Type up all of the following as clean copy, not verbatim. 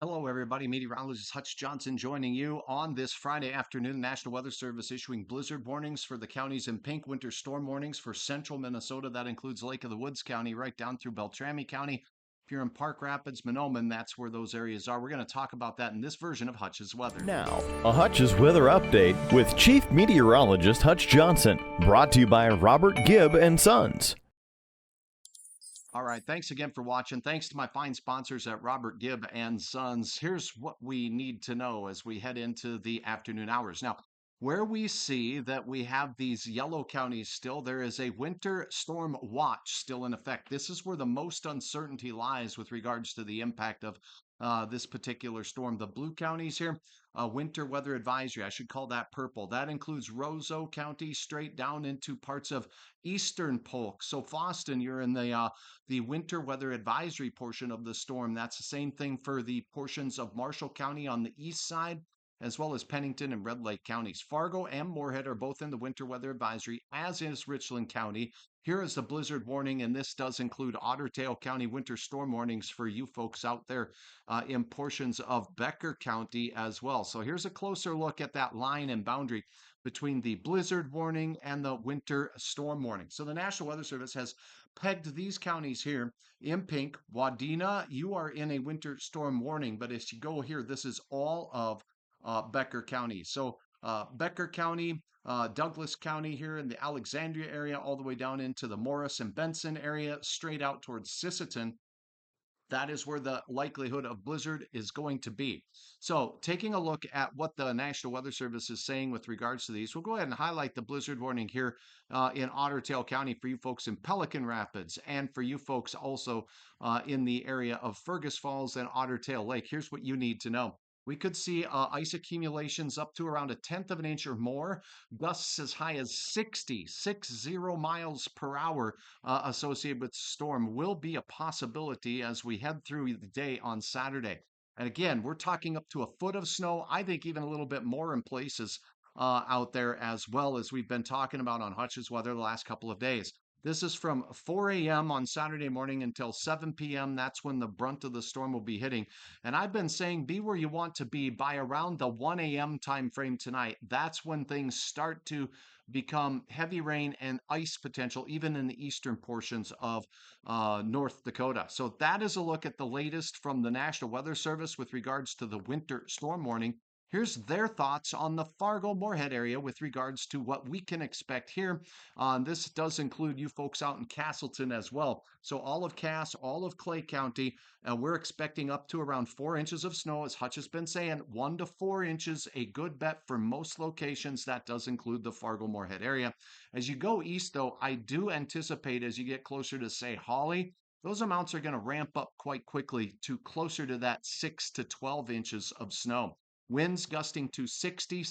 Hello, everybody. Meteorologist Hutch Johnson joining you on this Friday afternoon. National Weather Service issuing blizzard warnings for the counties in pink, winter storm warnings for central Minnesota. That includes Lake of the Woods County, right down through Beltrami County. If you're in Park Rapids, Monoman, that's where those areas are. We're going to talk about that in this version of Hutch's Weather. Now, a Hutch's Weather Update with Chief Meteorologist Hutch Johnson, brought to you by Robert Gibb and Sons. All right. Thanks again for watching. Thanks to my fine sponsors at Robert Gibb and Sons. Here's what we need to know as we head into the afternoon hours. Now, where we see that we have these yellow counties still, there is a winter storm watch still in effect. This is where the most uncertainty lies with regards to the impact of this particular storm. The blue counties here, winter weather advisory. I should call that purple. That includes Roseau County straight down into parts of eastern Polk. So Boston, you're in the winter weather advisory portion of the storm. That's the same thing for the portions of Marshall County on the east side, as well as Pennington and Red Lake counties. Fargo and Moorhead are both in the winter weather advisory, as is Richland County. Here is the blizzard warning, and this does include Otter Tail County winter storm warnings for you folks out there in portions of Becker County as well. So here's a closer look at that line and boundary between the blizzard warning and the winter storm warning. So the National Weather Service has pegged these counties here in pink. Wadena, you are in a winter storm warning, but as you go here, this is all of Becker County. So Becker County, Douglas County here in the Alexandria area, all the way down into the Morris and Benson area, straight out towards Sisseton. That is where the likelihood of blizzard is going to be. So, taking a look at what the National Weather Service is saying with regards to these, we'll go ahead and highlight the blizzard warning here in Otter Tail County for you folks in Pelican Rapids and for you folks also in the area of Fergus Falls and Otter Tail Lake. Here's what you need to know. We could see ice accumulations up to around a tenth of an inch or more, gusts as high as 60 miles per hour associated with the storm will be a possibility as we head through the day on Saturday. And again, we're talking up to a foot of snow. I think even a little bit more in places out there, as well as we've been talking about on Hutch's Weather the last couple of days. This is from 4 a.m. on Saturday morning until 7 p.m. That's when the brunt of the storm will be hitting. And I've been saying be where you want to be by around the 1 a.m. time frame tonight. That's when things start to become heavy rain and ice potential, even in the eastern portions of North Dakota. So that is a look at the latest from the National Weather Service with regards to the winter storm warning. Here's their thoughts on the Fargo Moorhead area with regards to what we can expect here. This does include you folks out in Castleton as well. So all of Cass, all of Clay County, we're expecting up to around 4 inches of snow, as Hutch has been saying, 1 to 4 inches, a good bet for most locations. That does include the Fargo Moorhead area. As you go east, though, I do anticipate as you get closer to, say, Holly, those amounts are going to ramp up quite quickly to closer to that 6 to 12 inches of snow. Winds gusting to 60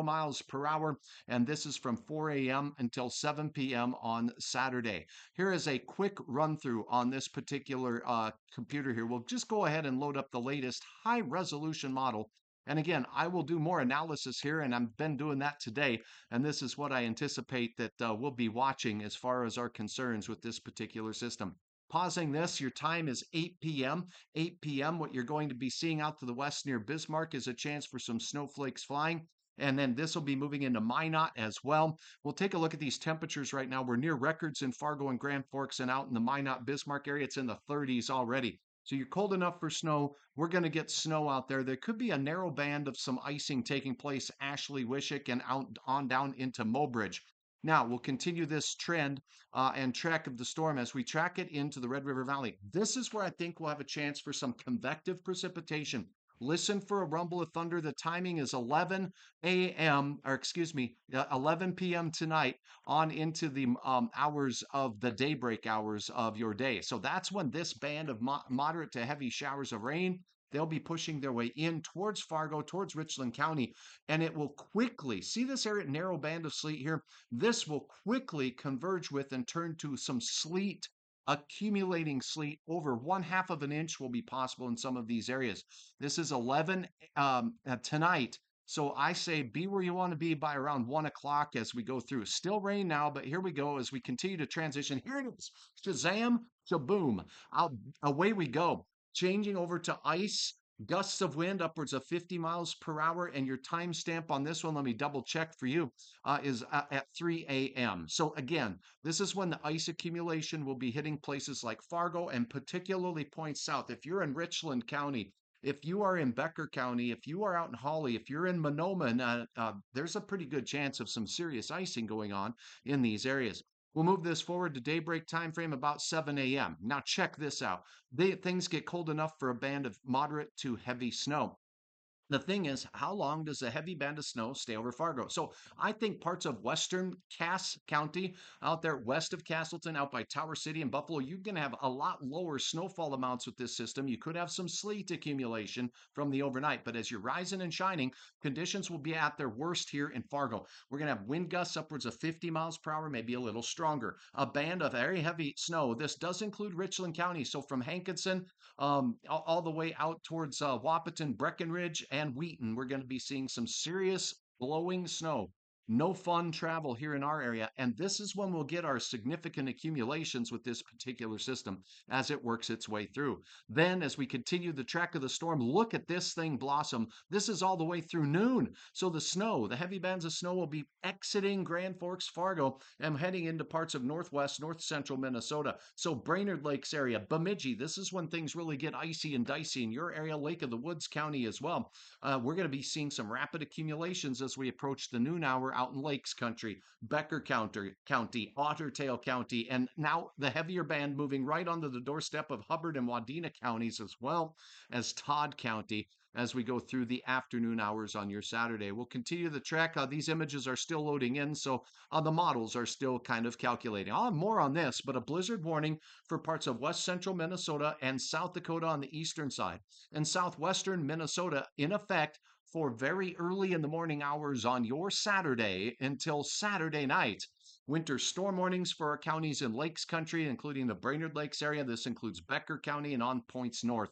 miles per hour, and this is from 4 a.m. until 7 p.m. on Saturday. Here is a quick run through on this particular computer here. We'll just go ahead and load up the latest high resolution model. And again, I will do more analysis here, and I've been doing that today. And this is what I anticipate that we'll be watching as far as our concerns with this particular system. Pausing this, your time is 8 p.m. 8 p.m., what you're going to be seeing out to the west near Bismarck is a chance for some snowflakes flying. And then this will be moving into Minot as well. We'll take a look at these temperatures right now. We're near records in Fargo and Grand Forks, and out in the Minot Bismarck area, it's in the 30s already. So you're cold enough for snow. We're going to get snow out there. There could be a narrow band of some icing taking place, Ashley, Wishick, and out on down into Mobridge. Now, we'll continue this trend and track of the storm as we track it into the Red River Valley. This is where I think we'll have a chance for some convective precipitation. Listen for a rumble of thunder. The timing is 11 a.m., or excuse me, 11 p.m. tonight on into the hours of the daybreak hours of your day. So that's when this band of moderate to heavy showers of rain, they'll be pushing their way in towards Fargo, towards Richland County, and it will quickly, see this area, narrow band of sleet here? This will quickly converge with and turn to some sleet, accumulating sleet. Over 1/2 of an inch will be possible in some of these areas. This is 11 tonight. So I say be where you want to be by around 1 o'clock as we go through. Still rain now, but here we go as we continue to transition. Here it is. Shazam, shaboom. Away we go. Changing over to ice Gusts of wind upwards of 50 miles per hour. And your timestamp on this one, let me double check for you, is at 3 a.m. So, again, this is when the ice accumulation will be hitting places like Fargo and particularly points south. If you're in Richland County, if you are in Becker County, if you are out in Hawley, if you're in Monoman, there's a pretty good chance of some serious icing going on in these areas. We'll move this forward to daybreak time frame about 7 a.m. Now, check this out. Things get cold enough for a band of moderate to heavy snow. The thing is, how long does a heavy band of snow stay over Fargo? So I think parts of western Cass County, out there west of Castleton, out by Tower City and Buffalo, you're going to have a lot lower snowfall amounts with this system. You could have some sleet accumulation from the overnight, but as you're rising and shining, conditions will be at their worst here in Fargo. We're going to have wind gusts upwards of 50 miles per hour, maybe a little stronger. A band of very heavy snow. This does include Richland County. So from Hankinson all the way out towards Wahpeton, Breckenridge, and Wheaton. We're going to be seeing some serious blowing snow. No fun travel here in our area. And this is when we'll get our significant accumulations with this particular system as it works its way through. Then, as we continue the track of the storm, look at this thing blossom. This is all the way through noon. So the snow, the heavy bands of snow will be exiting Grand Forks, Fargo, and heading into parts of northwest, north central Minnesota. So Brainerd Lakes area, Bemidji, this is when things really get icy and dicey in your area, Lake of the Woods County as well. We're going to be seeing some rapid accumulations as we approach the noon hour out in Lakes Country, Becker County, Otter Tail County, and now the heavier band moving right onto the doorstep of Hubbard and Wadena counties as well as Todd County as we go through the afternoon hours on your Saturday. We'll continue the track. These images are still loading in, so the models are still kind of calculating. I'll have more on this, but a blizzard warning for parts of west central Minnesota and South Dakota on the eastern side, and southwestern Minnesota in effect for very early in the morning hours on your Saturday until Saturday night. Winter storm warnings for our counties in Lakes Country, including the Brainerd Lakes area. This includes Becker County and on points north.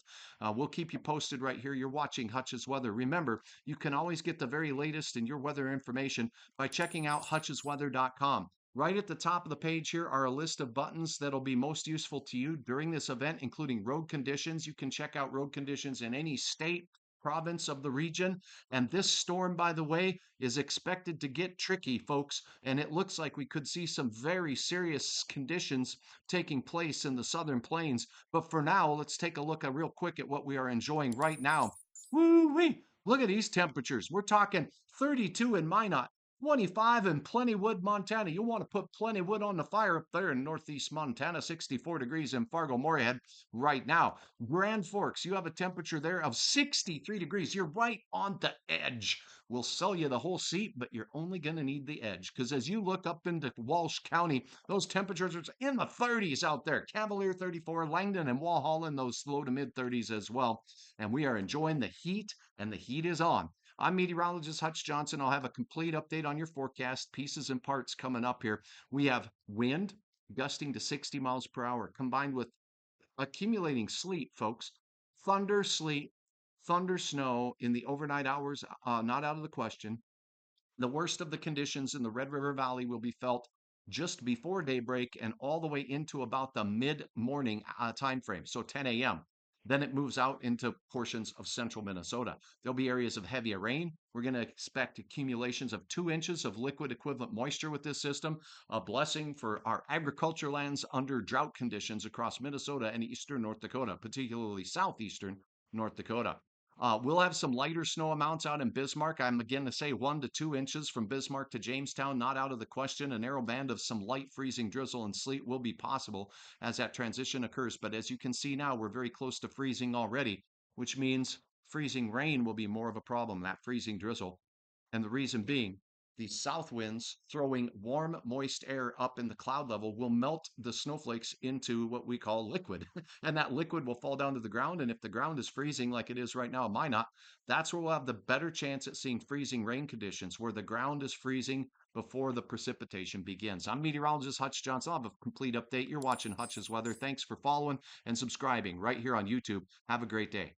We'll keep you posted right here. You're watching Hutch's Weather. Remember, you can always get the very latest in your weather information by checking out hutchesweather.com. Right at the top of the page here are a list of buttons that'll be most useful to you during this event, including road conditions. You can check out road conditions in any state, province of the region. And this storm, by the way, is expected to get tricky, folks. And it looks like we could see some very serious conditions taking place in the southern plains. But for now, let's take a look real quick at what we are enjoying right now. Woo-wee! Look at these temperatures. We're talking 32 in Minot, 25 in Plentywood, Montana. You want to put plenty wood on the fire up there in northeast Montana, 64 degrees in Fargo Moorhead right now. Grand Forks, you have a temperature there of 63 degrees. You're right on the edge. We'll sell you the whole seat, but you're only going to need the edge because as you look up into Walsh County, those temperatures are in the 30s out there. Cavalier 34, Langdon and Walhalla, those low to mid 30s as well. And we are enjoying the heat, and the heat is on. I'm meteorologist Hutch Johnson. I'll have a complete update on your forecast, pieces and parts coming up here. We have wind gusting to 60 miles per hour combined with accumulating sleet, folks. Thunder, sleet, thunder, snow in the overnight hours, not out of the question. The worst of the conditions in the Red River Valley will be felt just before daybreak and all the way into about the mid-morning time frame, so 10 a.m. Then it moves out into portions of central Minnesota. There'll be areas of heavier rain. We're going to expect accumulations of 2 inches of liquid equivalent moisture with this system, a blessing for our agriculture lands under drought conditions across Minnesota and eastern North Dakota, particularly southeastern North Dakota. We'll have some lighter snow amounts out in Bismarck. I'm again to say 1 to 2 inches from Bismarck to Jamestown, not out of the question. A narrow band of some light freezing drizzle and sleet will be possible as that transition occurs. But as you can see now, we're very close to freezing already, which means freezing rain will be more of a problem, that freezing drizzle. And the reason being, the south winds throwing warm, moist air up in the cloud level will melt the snowflakes into what we call liquid. And that liquid will fall down to the ground. And if the ground is freezing like it is right now in Minot, that's where we'll have the better chance at seeing freezing rain conditions, where the ground is freezing before the precipitation begins. I'm meteorologist Hutch Johnson. I'll have a complete update. You're watching Hutch's Weather. Thanks for following and subscribing right here on YouTube. Have a great day.